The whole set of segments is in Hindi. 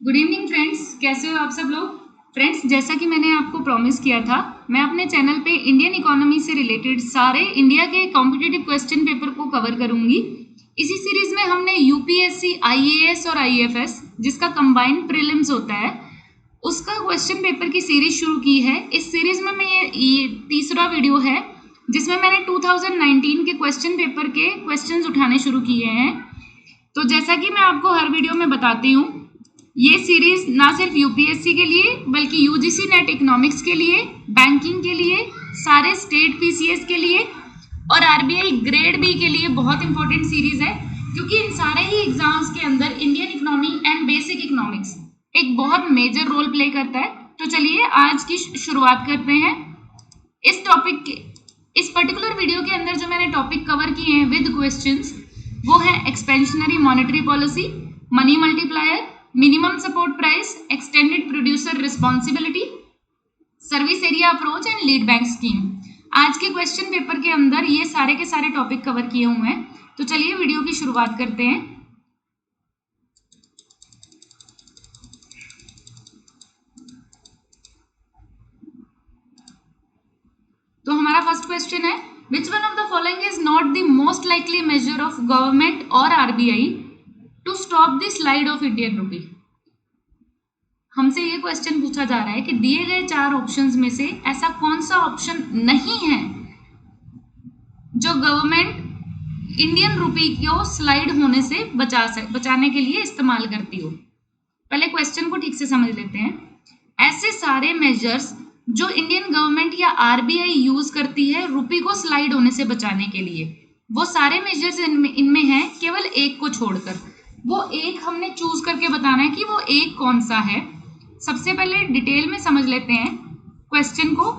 गुड इवनिंग फ्रेंड्स, कैसे हो आप सब लोग। फ्रेंड्स, जैसा कि मैंने आपको प्रॉमिस किया था, मैं अपने चैनल पे इंडियन इकोनॉमी से रिलेटेड सारे इंडिया के कॉम्पिटिटिव क्वेश्चन पेपर को कवर करूंगी। इसी सीरीज में हमने यूपीएससी, आईएएस और आईएफएस, जिसका कंबाइंड प्रीलिम्स होता है, उसका क्वेश्चन पेपर की सीरीज शुरू की है। इस सीरीज में ये तीसरा वीडियो है जिसमें मैंने 2019 के क्वेश्चन पेपर के क्वेश्चंस उठाने शुरू किए हैं। तो जैसा कि मैं आपको हर वीडियो में बताती हूँ, ये सीरीज ना सिर्फ यूपीएससी के लिए बल्कि यूजीसी नेट इकोनॉमिक्स के लिए, बैंकिंग के लिए, सारे स्टेट पीसीएस के लिए और आरबीआई ग्रेड बी के लिए बहुत इंपॉर्टेंट सीरीज है, क्योंकि इन सारे ही एग्जाम्स के अंदर Indian economy and basic economics एक बहुत मेजर रोल प्ले करता है। तो चलिए आज की शुरुआत करते हैं। इस टॉपिक के इस पर्टिकुलर वीडियो के अंदर जो मैंने टॉपिक कवर किए हैं विद क्वेश्चंस, वो है expansionary monetary policy, money multiplier, minimum support price, extended producer responsibility, service area approach and lead bank scheme. आज के क्वेश्चन पेपर के अंदर ये सारे के सारे टॉपिक कवर किए हुए हैं। तो चलिए वीडियो की शुरुआत करते हैं। तो हमारा फर्स्ट क्वेश्चन है, which one of the following is not the most likely measure of government और RBI to stop the slide of Indian rupee. हमसे ये क्वेश्चन पूछा जा रहा है कि दिए गए 4 ऑप्शंस में से ऐसा कौन सा ऑप्शन नहीं है जो गवर्नमेंट इंडियन रूपी को स्लाइड होने से बचाने के लिए इस्तेमाल करती हो। पहले क्वेश्चन को ठीक से समझ लेते हैं। ऐसे सारे मेजर्स जो इंडियन गवर्नमेंट या आरबीआई यूज करती है रूपी को स्लाइड होने से बचाने के लिए, वो सारे मेजर्स इनमें हैं, केवल एक को छोड़कर। वो एक हमने चूज करके बताना है कि वो एक कौन सा है। सबसे पहले डिटेल में समझ लेते हैं क्वेश्चन को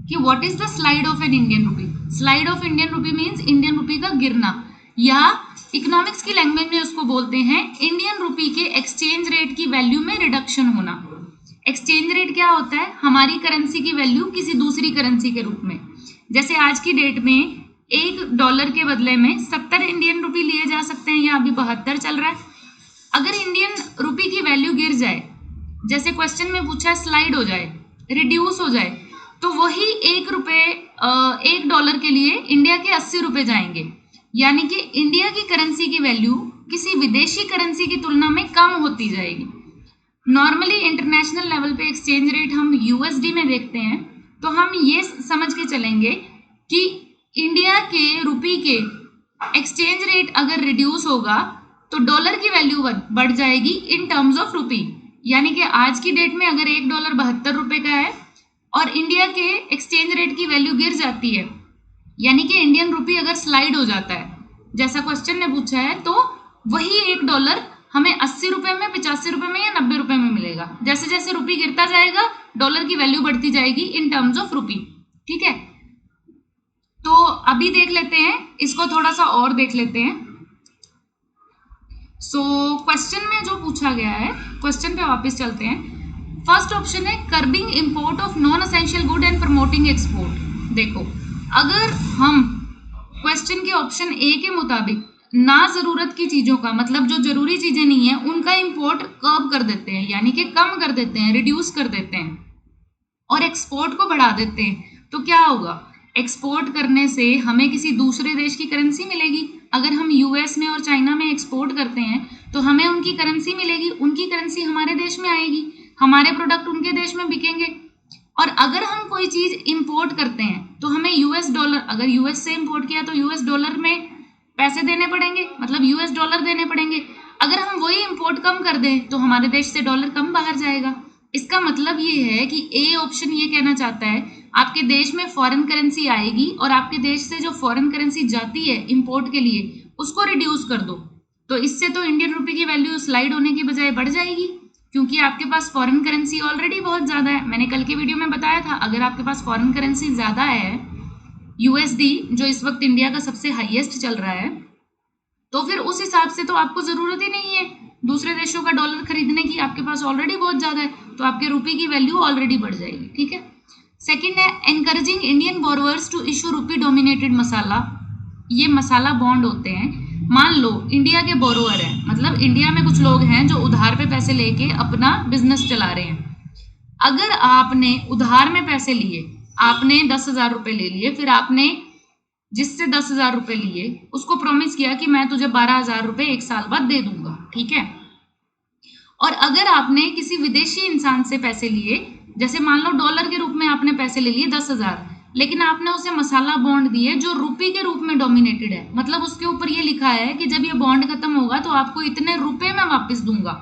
कि what is the slide of an Indian rupee. Slide of Indian रूपी मींस इंडियन रूपी का गिरना, या इकोनॉमिक्स की लैंग्वेज में उसको बोलते हैं इंडियन रूपी के एक्सचेंज रेट की वैल्यू में रिडक्शन होना। एक्सचेंज रेट क्या होता है? हमारी करेंसी की वैल्यू किसी दूसरी करेंसी के रूप में। जैसे आज की डेट में $1 के बदले में 70 इंडियन रूपी लिए जा सकते हैं, या अभी 72 चल रहा है। अगर इंडियन रूपी की वैल्यू गिर जाए, जैसे क्वेश्चन में पूछा है, स्लाइड हो जाए, रिड्यूस हो जाए, तो वही $1 के लिए इंडिया के 80 रुपए जाएंगे। यानी कि इंडिया की करेंसी की वैल्यू किसी विदेशी करेंसी की तुलना में कम होती जाएगी। नॉर्मली इंटरनेशनल लेवल पे एक्सचेंज रेट हम यूएसडी में देखते हैं, तो हम ये समझ के चलेंगे कि इंडिया के रुपी के एक्सचेंज रेट अगर रिड्यूस होगा तो डॉलर की वैल्यू बढ़ जाएगी इन टर्म्स ऑफ रुपी। यानी कि आज की डेट में अगर $1 72 रुपए का है और इंडिया के एक्सचेंज रेट की वैल्यू गिर जाती है, यानी कि इंडियन रुपी अगर स्लाइड हो जाता है, जैसा क्वेश्चन ने पूछा है, तो वही $1 हमें 80 रुपए में, 85 रुपए में या 90 रुपए में मिलेगा। जैसे जैसे रुपी गिरता जाएगा डॉलर की वैल्यू बढ़ती जाएगी इन टर्म्स ऑफ रुपी। ठीक है, तो अभी देख लेते हैं इसको, थोड़ा सा और देख लेते हैं। क्वेश्चन में जो पूछा गया है, क्वेश्चन पे वापस चलते हैं। फर्स्ट ऑप्शन है curbing import of non essential good and promoting export. देखो, अगर हम क्वेश्चन के ऑप्शन ए के मुताबिक ना जरूरत की चीजों का, मतलब जो जरूरी चीजें नहीं है, उनका इंपोर्ट कर्ब कर देते हैं, यानी कि कम कर देते हैं, रिड्यूस कर देते हैं, और एक्सपोर्ट को बढ़ा देते हैं, तो क्या होगा? एक्सपोर्ट करने से हमें किसी दूसरे देश की करेंसी मिलेगी। अगर हम यूएस में और चाइना में एक्सपोर्ट करते हैं तो हमें उनकी करेंसी मिलेगी, उनकी करेंसी हमारे देश में आएगी, हमारे प्रोडक्ट उनके देश में बिकेंगे। और अगर हम कोई चीज इंपोर्ट करते हैं तो हमें यूएस डॉलर, अगर यूएस से इंपोर्ट किया तो यूएस डॉलर में पैसे देने पड़ेंगे, मतलब यूएस डॉलर देने पड़ेंगे। अगर हम वही इंपोर्ट कम कर दें तो हमारे देश से डॉलर कम बाहर जाएगा। इसका मतलब ये है कि ए ऑप्शन ये कहना चाहता है आपके देश में फॉरेन करेंसी आएगी और आपके देश से जो फॉरेन करेंसी जाती है इंपोर्ट के लिए उसको रिड्यूस कर दो। तो इससे तो इंडियन रुपी की वैल्यू स्लाइड होने की बजाय बढ़ जाएगी, क्योंकि आपके पास फॉरेन करेंसी ऑलरेडी बहुत ज्यादा है। मैंने कल के वीडियो में बताया था, अगर आपके पास फॉरेन करेंसी ज्यादा है, यूएसडी जो इस वक्त इंडिया का सबसे हाईएस्ट चल रहा है, तो फिर उस हिसाब से तो आपको जरूरत ही नहीं है दूसरे देशों का डॉलर खरीदने की, आपके पास ऑलरेडी बहुत ज्यादा है, तो आपके रुपये की वैल्यू ऑलरेडी बढ़ जाएगी। ठीक है, सेकंड है encouraging Indian borrowers to issue rupee dominated masala. ये मसाला बॉन्ड होते हैं मान लो इंडिया के बोरोअर हैं, मतलब इंडिया में कुछ लोग हैं जो उधार पे पैसे लेके अपना बिजनेस चला रहे हैं। अगर आपने उधार में पैसे लिए, आपने 10,000 रुपए ले लिए, फिर आपने जिससे 10,000 रुपए लिए उसको प्रॉमिस किया कि मैं तुझे 12,000 रुपए 1 साल बाद दे दूंगा, ठीक है। और अगर आपने किसी विदेशी इंसान से पैसे लिए, जैसे मान लो डॉलर के रूप में आपने पैसे ले लिए 10,000, लेकिन आपने उसे मसाला बॉन्ड दिए जो रुपये के रूप में डोमिनेटेड है, मतलब उसके ऊपर ये लिखा है कि जब ये बॉन्ड खत्म होगा तो आपको इतने रुपए मैं वापस दूंगा।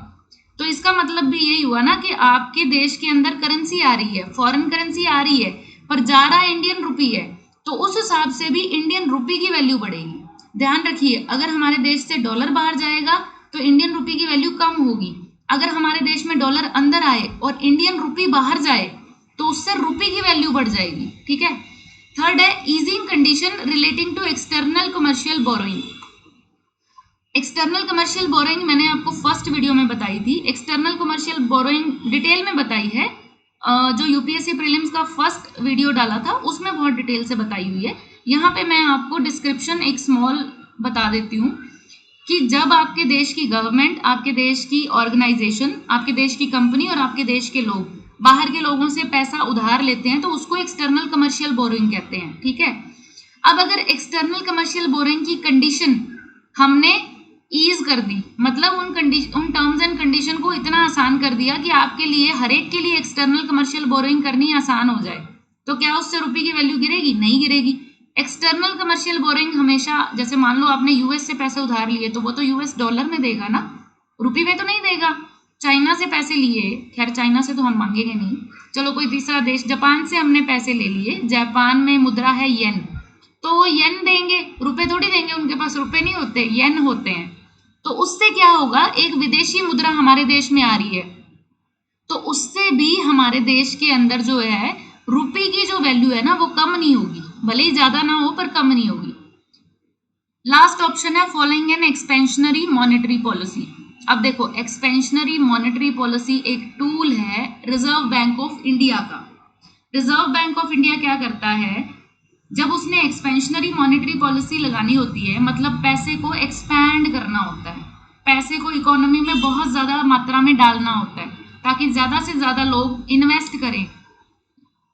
तो इसका मतलब भी यही हुआ ना कि आपके देश के अंदर करेंसी आ रही है, फॉरेन करेंसी आ रही है, पर जा रहा इंडियन रुपी है, तो उस हिसाब से भी इंडियन रुपी की वैल्यू बढ़ेगी। ध्यान रखिए, अगर हमारे देश से डॉलर बाहर जाएगा तो इंडियन रुपी की वैल्यू कम होगी। अगर हमारे देश में डॉलर अंदर आए और इंडियन रुपी बाहर जाए तो उससे रुपी की वैल्यू बढ़ जाएगी, ठीक है। थर्ड है easing condition relating to external commercial borrowing. External commercial borrowing मैंने आपको फर्स्ट वीडियो में बताई थी। एक्सटर्नल कमर्शियल बोरोइंग डिटेल में बताई है, जो यूपीएससी प्रीलिम्स का फर्स्ट वीडियो डाला था उसमें बहुत डिटेल से बताई हुई है। यहाँ पे मैं आपको डिस्क्रिप्शन एक स्मॉल बता देती हूँ कि जब आपके देश की गवर्नमेंट, आपके देश की ऑर्गेनाइजेशन, आपके देश की कंपनी और आपके देश के लोग बाहर के लोगों से पैसा उधार लेते हैं तो उसको एक्सटर्नल कमर्शियल बोरोइंग कहते हैं, ठीक है। अब अगर एक्सटर्नल कमर्शियल बोरोइंग की कंडीशन हमने ईज कर दी, मतलब उन टर्म्स एंड कंडीशन को इतना आसान कर दिया कि आपके लिए, हर एक के लिए एक्सटर्नल कमर्शियल बोरोइंग करनी आसान हो जाए, तो क्या उससे रुपये की वैल्यू गिरेगी? नहीं गिरेगी। एक्सटर्नल कमर्शियल बोरोइंग हमेशा, जैसे मान लो आपने यूएस से पैसे उधार लिए तो वो तो यूएस डॉलर में देगा ना, रुपये में तो नहीं देगा। चाइना से पैसे लिए, खैर चाइना से तो हम मांगेंगे नहीं, चलो कोई तीसरा देश, जापान से हमने पैसे ले लिए, जापान में मुद्रा है येन, तो वो येन देंगे, रुपए थोड़ी देंगे, उनके पास रुपए नहीं होते, येन होते हैं। तो उससे क्या होगा, एक विदेशी मुद्रा हमारे देश में आ रही है तो उससे भी हमारे देश के अंदर जो है रुपये की जो वैल्यू है ना वो कम नहीं होगी, भले ही ज्यादा ना हो पर कम नहीं होगी। लास्ट ऑप्शन है following an expansionary monetary policy. अब देखो, एक्सपेंशनरी मॉनेटरी पॉलिसी एक टूल है रिजर्व बैंक ऑफ इंडिया का। रिजर्व बैंक ऑफ इंडिया क्या करता है, जब उसने एक्सपेंशनरी मॉनेटरी पॉलिसी लगानी होती है, मतलब पैसे को एक्सपैंड करना होता है, पैसे को इकोनॉमी में बहुत ज्यादा मात्रा में डालना होता है ताकि ज्यादा से ज्यादा लोग इन्वेस्ट करें।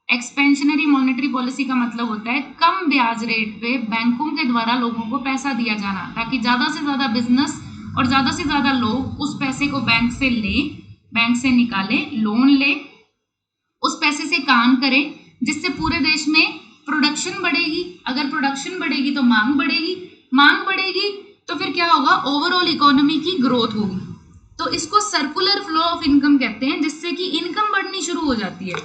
एक्सपेंशनरी मॉनेटरी पॉलिसी का मतलब होता है कम ब्याज रेट पे बैंकों के द्वारा लोगों को पैसा दिया जाना, ताकि ज्यादा से ज्यादा बिजनेस और ज्यादा से ज्यादा लोग उस पैसे को बैंक से लें, बैंक से निकालें, लोन लें, उस पैसे से काम करें, जिससे पूरे देश में प्रोडक्शन बढ़ेगी। अगर प्रोडक्शन बढ़ेगी तो मांग बढ़ेगी, मांग बढ़ेगी तो फिर क्या होगा, ओवरऑल इकोनॉमी की ग्रोथ होगी। तो इसको सर्कुलर फ्लो ऑफ इनकम कहते हैं, जिससे कि इनकम बढ़नी शुरू हो जाती है।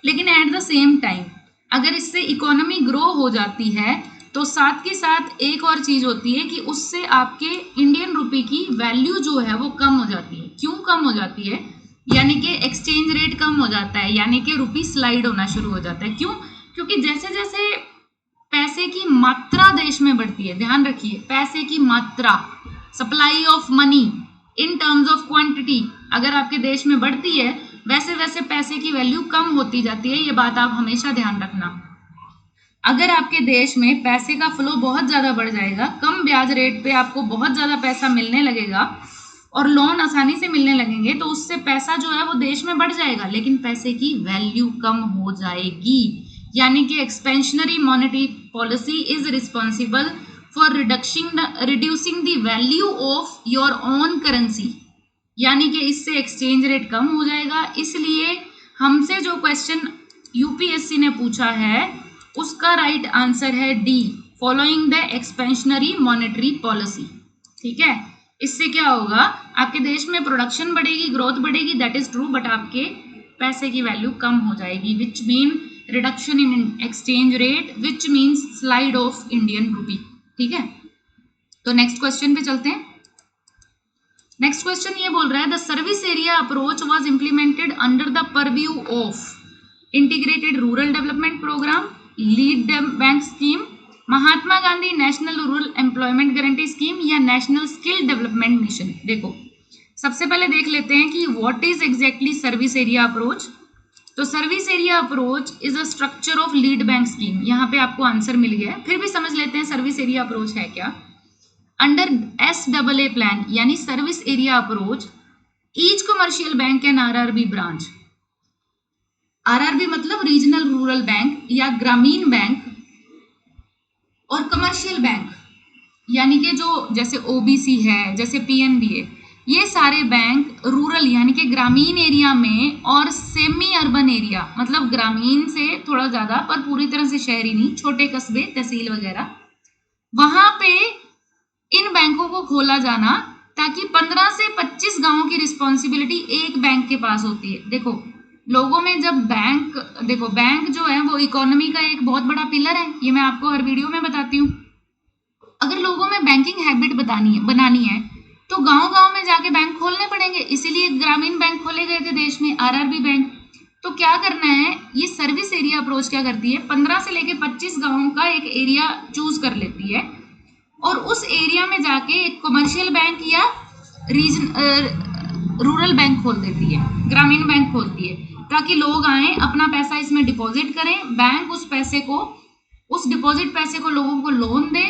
लेकिन एट द सेम टाइम अगर इससे इकोनॉमी ग्रो हो जाती है तो साथ के साथ एक और चीज होती है कि उससे आपके इंडियन रुपए की वैल्यू जो है वो कम हो जाती है। क्यों कम हो जाती है? यानी कि एक्सचेंज रेट कम हो जाता है, यानी कि रुपी स्लाइड होना शुरू हो जाता है। क्यों? क्योंकि जैसे जैसे पैसे की मात्रा देश में बढ़ती है, ध्यान रखिए, पैसे की मात्रा, supply of money in terms of quantity अगर आपके देश में बढ़ती है, वैसे वैसे पैसे की वैल्यू कम होती जाती है। ये बात आप हमेशा ध्यान रखना। अगर आपके देश में पैसे का फ्लो बहुत ज्यादा बढ़ जाएगा, कम ब्याज रेट पे आपको बहुत ज्यादा पैसा मिलने लगेगा और लोन आसानी से मिलने लगेंगे, तो उससे पैसा जो है वो देश में बढ़ जाएगा, लेकिन पैसे की वैल्यू कम हो जाएगी। यानी कि expansionary monetary policy is responsible for reducing the value of your own currency, यानी कि इससे एक्सचेंज रेट कम हो जाएगा। इसलिए हमसे जो क्वेश्चन यूपीएससी ने पूछा है उसका राइट आंसर है D, following the expansionary monetary policy. ठीक है, इससे क्या होगा, आपके देश में प्रोडक्शन बढ़ेगी, ग्रोथ बढ़ेगी, दैट इज ट्रू, बट आपके पैसे की वैल्यू कम हो जाएगी, which mean reduction in exchange rate, which means slide of Indian rupee. ठीक है, तो नेक्स्ट क्वेश्चन पे चलते हैं। नेक्स्ट क्वेश्चन ये बोल रहा है, the service area approach was implemented under the purview of integrated rural development programme, lead bank scheme, Mahatma Gandhi national rural employment guarantee scheme या नेशनल स्किल डेवलपमेंट मिशन। देखो, सबसे पहले देख लेते हैं कि what is exactly service area approach. तो service area approach is a structure of lead bank scheme. यहाँ पे आपको आंसर मिल गया है, फिर भी समझ लेते हैं सर्विस एरिया अप्रोच है क्या। अंडर SAA प्लान यानी service area approach, each commercial bank and RRB branch, RRB मतलब रीजनल रूरल बैंक या ग्रामीण बैंक, और कमर्शियल बैंक यानी कि जो जैसे OBC है, जैसे PNB है, ये सारे बैंक रूरल यानी कि ग्रामीण एरिया में और सेमी अर्बन एरिया मतलब ग्रामीण से थोड़ा ज़्यादा पर पूरी तरह से शहरी नहीं, छोटे कस्बे तहसील वगैरह, वहाँ पे इन बैंकों को खोला जाना ताकि 15 से 25 गांवों की रिस्पॉन्सिबिलिटी एक बैंक के पास होती है। देखो लोगों में जब बैंक जो है वो इकोनॉमी का एक बहुत बड़ा पिलर है, ये मैं आपको हर वीडियो में बताती हूँ। अगर लोगों में बैंकिंग हैबिट बनानी है तो गांव-गांव में जाके बैंक खोलने पड़ेंगे, इसीलिए ग्रामीण बैंक खोले गए थे देश में, RRB बैंक। तो क्या करना है, ये सर्विस एरिया अप्रोच क्या करती है, 15 से लेके 25 गांवों का एक एरिया चूज कर लेती है और उस एरिया में जाके एक कमर्शियल बैंक या रूरल बैंक खोल देती है, ग्रामीण बैंक खोलती है, ताकि लोग आए अपना पैसा इसमें डिपॉजिट करें, बैंक उस डिपॉजिट पैसे को लोगों को लोन दे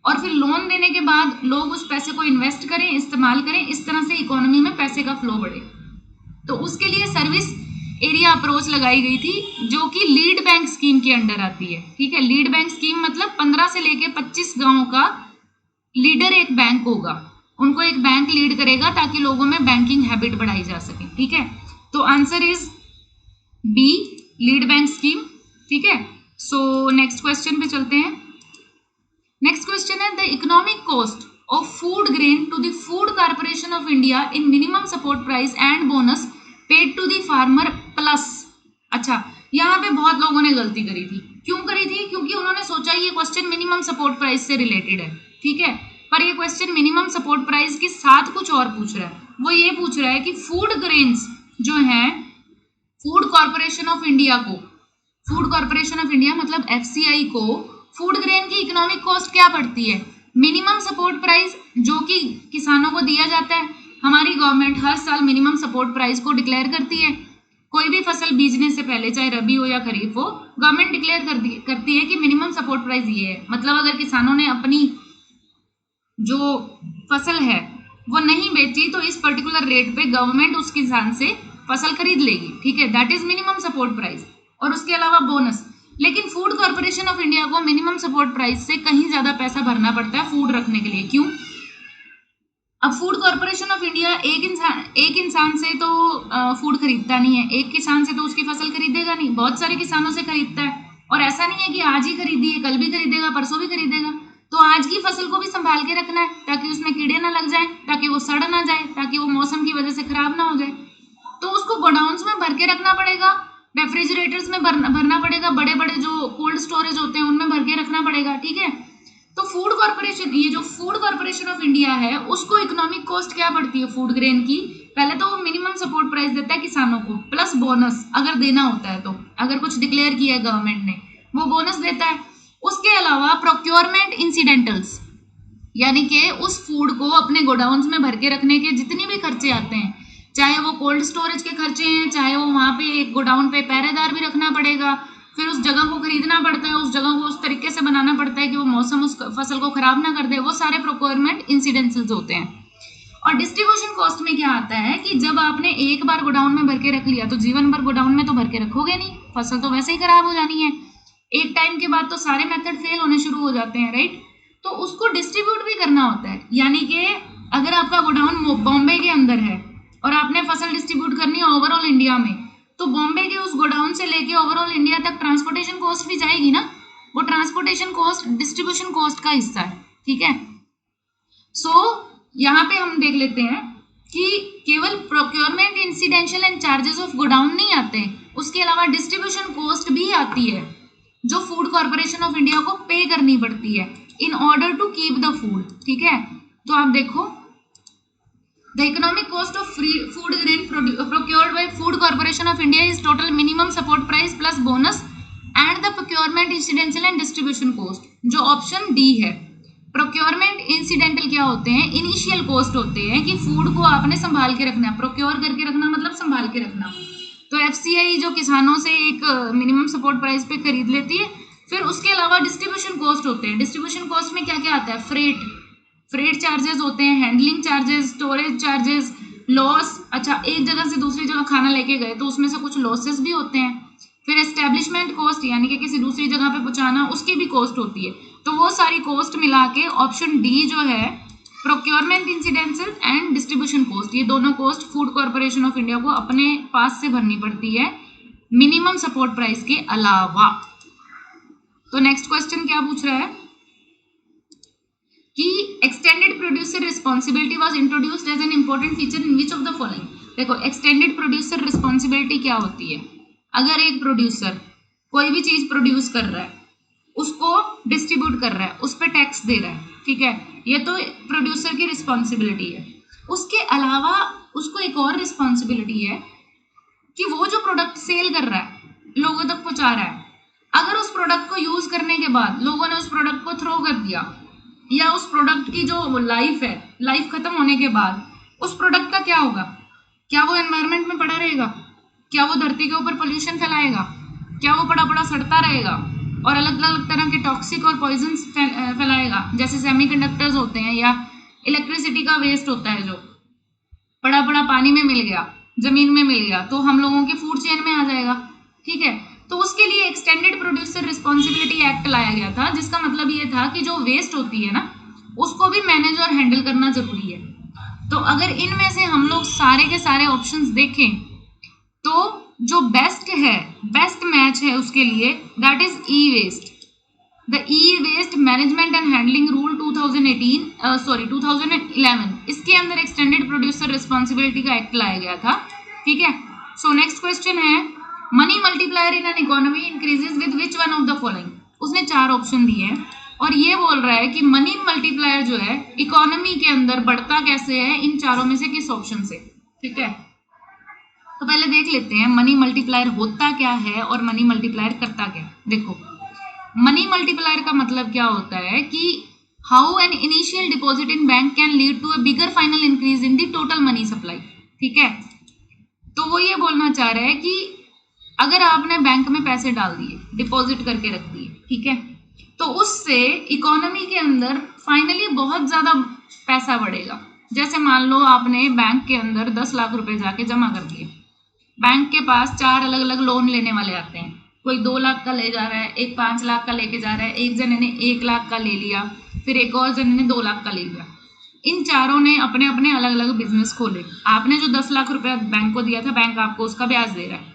और फिर लोन देने के बाद लोग उस पैसे को इन्वेस्ट करें, इस्तेमाल करें, इस तरह से इकोनॉमी में पैसे का फ्लो बढ़े। तो उसके लिए सर्विस एरिया अप्रोच लगाई गई थी जो कि लीड बैंक स्कीम के अंडर आती है। ठीक है, लीड बैंक स्कीम मतलब 15 से लेके 25 गांवों का लीडर एक बैंक होगा, उनको एक बैंक लीड करेगा ताकि लोगों में बैंकिंग हैबिट बढ़ाई जा सके। ठीक है, तो answer is B, lead bank scheme. ठीक है, सो नेक्स्ट क्वेश्चन पे चलते हैं। नेक्स्ट क्वेश्चन है the economic cost of food grain to the Food Corporation of India in minimum support price and bonus paid to the farmer plus. अच्छा, यहाँ पे बहुत लोगों ने गलती करी थी। क्यों करी थी? क्योंकि उन्होंने सोचा ये क्वेश्चन मिनिमम सपोर्ट प्राइस से रिलेटेड है। ठीक है, पर ये क्वेश्चन मिनिमम सपोर्ट प्राइस के साथ कुछ और पूछ रहा है। वो ये पूछ रहा है कि फूड ग्रेन्स जो है फूड कॉर्पोरेशन ऑफ इंडिया को, फूड कॉर्पोरेशन ऑफ इंडिया मतलब FCI को फूड ग्रेन की इकोनॉमिक कॉस्ट क्या पड़ती है? मिनिमम सपोर्ट प्राइस जो कि किसानों को दिया जाता है। हमारी गवर्नमेंट हर साल मिनिमम सपोर्ट प्राइस को डिक्लेयर करती है। कोई भी फसल बीजने से पहले, चाहे रबी हो या खरीफ हो, गवर्नमेंट डिक्लेयर करती है कि मिनिमम सपोर्ट प्राइस ये है। मतलब अगर किसानों ने अपनी जो फसल है वो नहीं बेची तो इस पर्टिकुलर रेट पे गवर्नमेंट उस किसान से फसल खरीद लेगी। ठीक है, that is minimum support price. और उसके अलावा बोनस। लेकिन फूड कॉर्पोरेशन ऑफ इंडिया को मिनिमम सपोर्ट प्राइस से कहीं ज्यादा पैसा भरना पड़ता है फूड रखने के लिए। क्यों? अब फूड कॉर्पोरेशन ऑफ इंडिया एक इंसान से तो फूड खरीदता नहीं है, एक किसान से तो उसकी फसल खरीदेगा नहीं, बहुत सारे किसानों से खरीदता है। और ऐसा नहीं है कि आज ही खरीदी है, कल भी खरीदेगा, परसों भी खरीदेगा। तो आज की फसल को भी संभाल के रखना है ताकि उसमें कीड़े ना लग जाए, ताकि वो सड़ ना जाए, ताकि वो मौसम की वजह से खराब ना हो जाए। तो उसको गोडाउन्स में भर के रखना पड़ेगा, रेफ्रिजरेटर्स में भरना पड़ेगा, बड़े बड़े जो कोल्ड स्टोरेज होते हैं उनमें भर के रखना पड़ेगा। ठीक है, तो फूड कॉर्पोरेशन, ये जो फूड कॉर्पोरेशन ऑफ इंडिया है उसको इकोनॉमिक कॉस्ट क्या पड़ती है फूड ग्रेन की? पहले तो वो मिनिमम सपोर्ट प्राइस देता है किसानों को, प्लस बोनस अगर देना होता है तो, अगर कुछ डिक्लेयर किया है गवर्नमेंट ने, वो बोनस देता है। उसके अलावा प्रोक्योरमेंट इंसिडेंटल्स, यानी कि उस फूड को अपने गोडाउन्स में भर के रखने के जितने भी खर्चे आते हैं, चाहे वो कोल्ड स्टोरेज के खर्चे हैं, चाहे वो वहाँ पे एक गोडाउन पे पहरेदार भी रखना पड़ेगा, फिर उस जगह को खरीदना पड़ता है, उस जगह को उस तरीके से बनाना पड़ता है कि वो मौसम उस फसल को खराब ना कर दे, वो सारे प्रोक्योरमेंट इंसिडेंटल्स होते हैं। और डिस्ट्रीब्यूशन कॉस्ट में क्या आता है कि जब आपने एक बार गोडाउन में भर के रख लिया तो जीवन भर गोडाउन में तो भर के रखोगे नहीं, फसल तो वैसे ही खराब हो जानी है। एक टाइम के बाद तो सारे मेथड फेल होने शुरू हो जाते हैं, राइट? तो उसको डिस्ट्रीब्यूट भी करना होता है, यानी कि अगर आपका गोडाउन बॉम्बे के अंदर है और आपने फसल डिस्ट्रीब्यूट करनी है ओवरऑल इंडिया में, तो बॉम्बे के उस गोडाउन से लेके ओवरऑल इंडिया तक ट्रांसपोर्टेशन कॉस्ट भी जाएगी ना, वो ट्रांसपोर्टेशन कॉस्ट डिस्ट्रीब्यूशन कॉस्ट का हिस्सा है। ठीक है, सो यहाँ पे हम देख लेते हैं कि केवल procurement, incidental and charges of godown नहीं आते, उसके अलावा डिस्ट्रीब्यूशन कॉस्ट भी आती है जो फूड कॉर्पोरेशन ऑफ इंडिया को पे करनी पड़ती है in order to keep the food. ठीक है, तो आप देखो The economic cost of food grain procured by Food Corporation of India is total minimum support price plus bonus and the procurement incidental and distribution cost, जो ऑप्शन डी है। प्रोक्योरमेंट इंसिडेंटल क्या होते हैं? इनिशियल कॉस्ट होते हैं कि फूड को आपने संभाल के रखना, प्रोक्योर करके रखना मतलब संभाल के रखना। तो FCI जो किसानों से एक मिनिमम सपोर्ट प्राइस पे खरीद लेती है। फिर उसके अलावा डिस्ट्रीब्यूशन कॉस्ट होते हैं। डिस्ट्रीब्यूशन कॉस्ट में क्या क्या आता है? फ्रेट चार्जेस होते हैं, handling charges, storage charges, loss. अच्छा, एक जगह से दूसरी जगह खाना लेके गए तो उसमें से कुछ लॉसेस भी होते हैं। फिर एस्टेब्लिशमेंट कॉस्ट, यानी कि किसी दूसरी जगह पे पहुंचाना, उसकी भी कॉस्ट होती है। तो वो सारी कॉस्ट मिला के ऑप्शन डी जो है, procurement incidences and distribution cost, ये दोनों cost food Corporation of India को अपने पास से भरनी पड़ती है मिनिमम सपोर्ट प्राइस के अलावा। तो नेक्स्ट क्वेश्चन क्या पूछ रहा है कि extended producer responsibility was introduced as an important feature in which of the following. देखो, एक्सटेंडेड प्रोड्यूसर रिस्पॉन्सिबिलिटी क्या होती है? अगर एक प्रोड्यूसर कोई भी चीज प्रोड्यूस कर रहा है, उसको डिस्ट्रीब्यूट कर रहा है, उस पर टैक्स दे रहा है, ठीक है, ये तो प्रोड्यूसर की रिस्पॉन्सिबिलिटी है। उसके अलावा उसको एक और रिस्पॉन्सिबिलिटी है कि वो जो प्रोडक्ट सेल कर रहा है, लोगों तक पहुंचा रहा है, अगर उस प्रोडक्ट को यूज करने के बाद लोगों ने उस प्रोडक्ट को थ्रो कर दिया, या उस प्रोडक्ट की जो लाइफ है, लाइफ खत्म होने के बाद उस प्रोडक्ट का क्या होगा? क्या वो एनवायरनमेंट में पड़ा रहेगा? क्या वो धरती के ऊपर पोल्यूशन फैलाएगा? क्या वो पड़ा पड़ा सड़ता रहेगा और अलग अलग तरह के टॉक्सिक और पॉइजन्स फैलाएगा? जैसे सेमीकंडक्टर्स होते हैं या इलेक्ट्रिसिटी का वेस्ट होता है, जो पड़ा पड़ा पानी में मिल गया, जमीन में मिल गया, तो हम लोगों के फूड चेन में आ जाएगा, ठीक है। तो उसके लिए एक्सटेंडेड प्रोड्यूसर रिस्पॉन्सिबिलिटी एक्ट लाया गया था, जिसका मतलब ये था कि जो वेस्ट होती है ना, उसको भी मैनेज और हैंडल करना जरूरी है। तो अगर इनमें से हम लोग सारे के सारे ऑप्शंस देखें तो जो बेस्ट है, बेस्ट मैच है उसके लिए, that is e waste. The e waste management and handling rule 2011, इसके अंदर एक्सटेंडेड प्रोड्यूसर रिस्पॉन्सिबिलिटी का एक्ट लाया गया था, ठीक है। सो नेक्स्ट क्वेश्चन है, money multiplier in an economy increases with which one of the following. उसने 4 ऑप्शन दिए हैं और ये बोल रहा है कि मनी मल्टीप्लायर जो है इकोनॉमी के अंदर बढ़ता कैसे है, इन चारों में से किस ऑप्शन से, ठीक है। तो पहले देख लेते हैं मनी मल्टीप्लायर होता क्या है और मनी मल्टीप्लायर करता क्या है। देखो, मनी मल्टीप्लायर का मतलब क्या होता है कि how an initial deposit in bank can lead to a bigger final increase in the total money supply, ठीक है। तो वो ये बोलना चाह रहा है कि अगर आपने बैंक में पैसे डाल दिए, डिपॉजिट करके रख दिए, ठीक है, तो उससे इकोनॉमी के अंदर फाइनली बहुत ज्यादा पैसा बढ़ेगा। जैसे मान लो आपने बैंक के अंदर 10 लाख रुपए जाके जमा कर दिए, बैंक के पास 4 अलग अलग लोन लेने वाले आते हैं, कोई 2 लाख का ले जा रहा है, एक 5 लाख का लेके जा रहा है, एक जने ने 1 लाख का ले लिया, फिर एक और जने ने 2 लाख का ले लिया। इन चारों ने अपने अपने अलग अलग बिजनेस खोले। आपने जो 10 लाख रुपया बैंक को दिया था, बैंक आपको उसका ब्याज दे रहा है।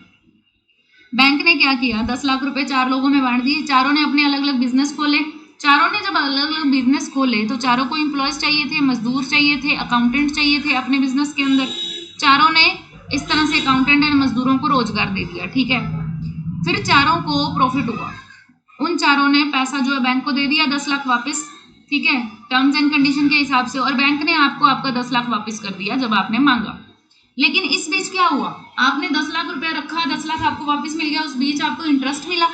बैंक ने क्या किया, 10 लाख रुपए 4 लोगों में बांट दिए, चारों ने अपने अलग अलग बिजनेस खोले। चारों ने जब अलग अलग बिजनेस खोले तो चारों को एम्प्लॉयज चाहिए थे, मजदूर चाहिए थे, अकाउंटेंट चाहिए थे अपने बिजनेस के अंदर। चारों ने इस तरह से अकाउंटेंट एंड मजदूरों को रोजगार दे दिया, ठीक है। फिर चारों को प्रॉफिट हुआ, उन चारों ने पैसा जो है बैंक को दे दिया, 10 लाख वापस, ठीक है, टर्म्स एंड कंडीशन के हिसाब से, और बैंक ने आपको आपका 10 लाख वापस कर दिया जब आपने मांगा। लेकिन इस बीच क्या हुआ, आपने 10 लाख रुपया रखा, 10 लाख आपको वापस मिल गया, उस बीच आपको इंटरेस्ट मिला।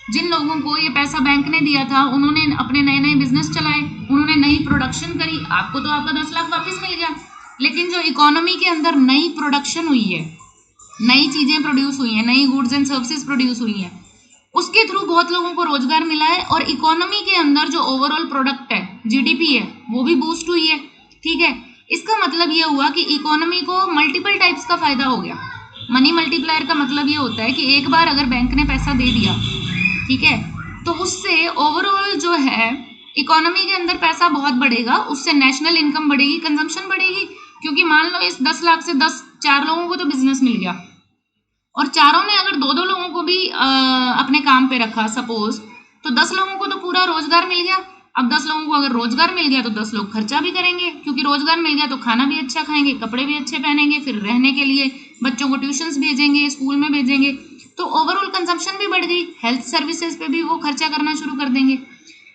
जिन लोगों को ये पैसा बैंक ने दिया था, उन्होंने अपने नए नए बिजनेस चलाए, उन्होंने नई प्रोडक्शन करी, आपको तो आपका 10 लाख वापस मिल गया। लेकिन जो इकोनॉमी के अंदर नई प्रोडक्शन हुई है, नई चीजें प्रोड्यूस हुई हैं, नई गुड्स एंड सर्विसेज प्रोड्यूस हुई हैं, उसके थ्रू बहुत लोगों को रोजगार मिला है, और इकोनॉमी के अंदर जो ओवरऑल प्रोडक्ट है, जीडीपी है, वो भी बूस्ट हुई है, ठीक है। इसका मतलब ये हुआ कि इकोनॉमी को मल्टीपल टाइप्स का फायदा हो गया। मनी मल्टीप्लायर का मतलब ये होता है कि एक बार अगर बैंक ने पैसा दे दिया, ठीक है, तो उससे ओवरऑल जो है इकोनॉमी के अंदर पैसा बहुत बढ़ेगा, उससे नेशनल इनकम बढ़ेगी, कंजम्पशन बढ़ेगी। क्योंकि मान लो इस 10 लाख से 4 लोगों को तो बिजनेस मिल गया, और चारों ने अगर 2 लोगों को भी अपने काम पे रखा सपोज, तो 10 लोगों को तो पूरा रोजगार मिल गया। अब 10 लोगों को अगर रोजगार मिल गया तो 10 लोग खर्चा भी करेंगे, क्योंकि रोजगार मिल गया तो खाना भी अच्छा खाएंगे, कपड़े भी अच्छे पहनेंगे, फिर रहने के लिए बच्चों को ट्यूशंस भेजेंगे, स्कूल में भेजेंगे, तो ओवरऑल कंजम्पशन भी बढ़ गई, हेल्थ सर्विसेज पे भी वो खर्चा करना शुरू कर देंगे।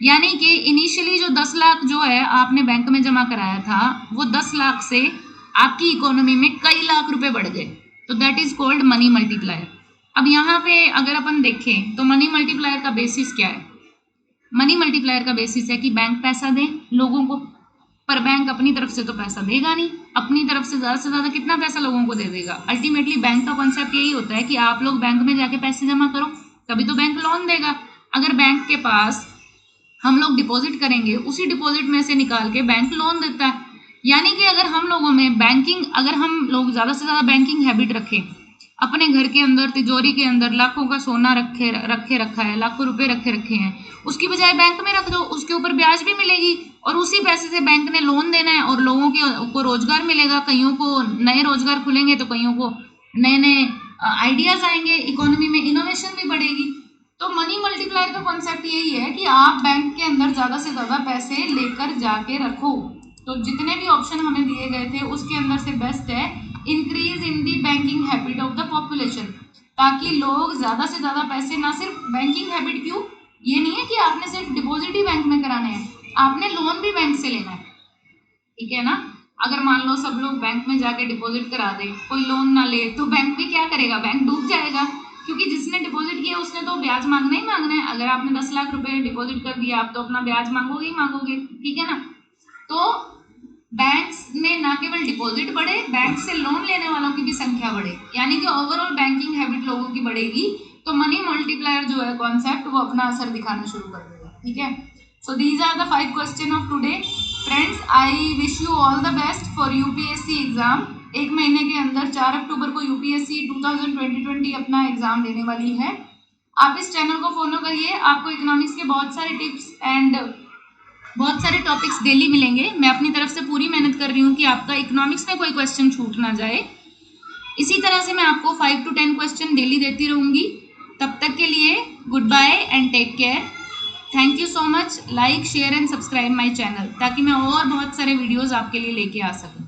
यानी कि इनिशियली जो 10 लाख जो है आपने बैंक में जमा कराया था, वो 10 लाख से आपकी इकोनॉमी में कई लाख रुपए बढ़ गए, तो that is called money multiplier. अब यहाँ पे अगर अपन देखें तो मनी मल्टीप्लायर का बेसिस क्या है? मनी मल्टीप्लायर का बेसिस है कि बैंक पैसा दे लोगों को, पर बैंक अपनी तरफ से तो पैसा देगा नहीं, अपनी तरफ से ज्यादा कितना पैसा लोगों को दे देगा। अल्टीमेटली बैंक का कॉन्सेप्ट यही होता है कि आप लोग बैंक में जाके पैसे जमा करो, तभी तो बैंक लोन देगा। अगर बैंक के पास हम लोग डिपॉजिट करेंगे, उसी डिपॉजिट में से निकाल के बैंक लोन देता है। यानी कि अगर हम लोगों में बैंकिंग, अगर हम लोग ज़्यादा से ज़्यादा बैंकिंग हैबिट रखें, अपने घर के अंदर तिजोरी के अंदर लाखों का सोना रखे रखा है, लाखों रुपए रखे हैं, उसकी बजाय बैंक में रख दो, उसके ऊपर ब्याज भी मिलेगी और उसी पैसे से बैंक ने लोन देना है और लोगों को रोजगार मिलेगा, कईयों को नए रोजगार खुलेंगे तो कईयों को नए नए आइडियाज आएंगे, इकोनॉमी में इनोवेशन भी बढ़ेगी। तो मनी मल्टीप्लायर का कॉन्सेप्ट यही है कि आप बैंक के अंदर ज़्यादा से ज़्यादा पैसे लेकर जाके रखो। तो जितने भी ऑप्शन हमें दिए गए थे उसके अंदर से बेस्ट है increase in the banking habit of the population, ताकि लोग ज़्यादा से ज़्यादा पैसे, ना सिर्फ बैंकिंग हैबिट, क्यों, ये नहीं है कि आपने सिर्फ डिपॉजिट ही बैंक में कराने हैं, आपने लोन भी बैंक से लेना है, ठीक है ना। अगर मान लो सब लोग बैंक में जाके डिपॉजिट करा दे, कोई लोन ना ले, तो बैंक भी क्या करेगा, बैंक डूब जाएगा, क्योंकि जिसने डिपॉजिट किया उसने तो ब्याज मांगना ही मांगना है। अगर आपने 10 लाख रुपए डिपॉजिट कर दिया, आप तो अपना ब्याज मांगोगे ही मांगोगे, ठीक है ना। तो बैंक में ना केवल डिपॉजिट बढ़े, बैंक से लोन लेने वालों की भी संख्या बढ़े, यानी कि ओवरऑल बैंकिंग हैबिट लोगों की बढ़ेगी, तो मनी मल्टीप्लायर जो है कॉन्सेप्ट वो अपना असर दिखाना शुरू कर देगा, ठीक है। So these are the 5 question of today friends. I wish you all the best for UPSC exam. एक महीने के अंदर 4 अक्टूबर को यूपीएससी 2020 अपना एग्जाम देने वाली है। आप इस चैनल को फॉलो करिए, आपको इकोनॉमिक्स के बहुत सारे टिप्स एंड बहुत सारे टॉपिक्स डेली मिलेंगे। मैं अपनी तरफ से पूरी मेहनत कर रही हूँ कि आपका इकोनॉमिक्स में कोई क्वेश्चन छूट ना जाए। इसी तरह से मैं आपको 5 to 10 क्वेश्चन डेली देती रहूँगी। तब तक के लिए good bye and take care. Thank you so much. Like, share and subscribe my channel, ताकि मैं और बहुत सारे वीडियोस आपके लिए लेके आ सकूँ।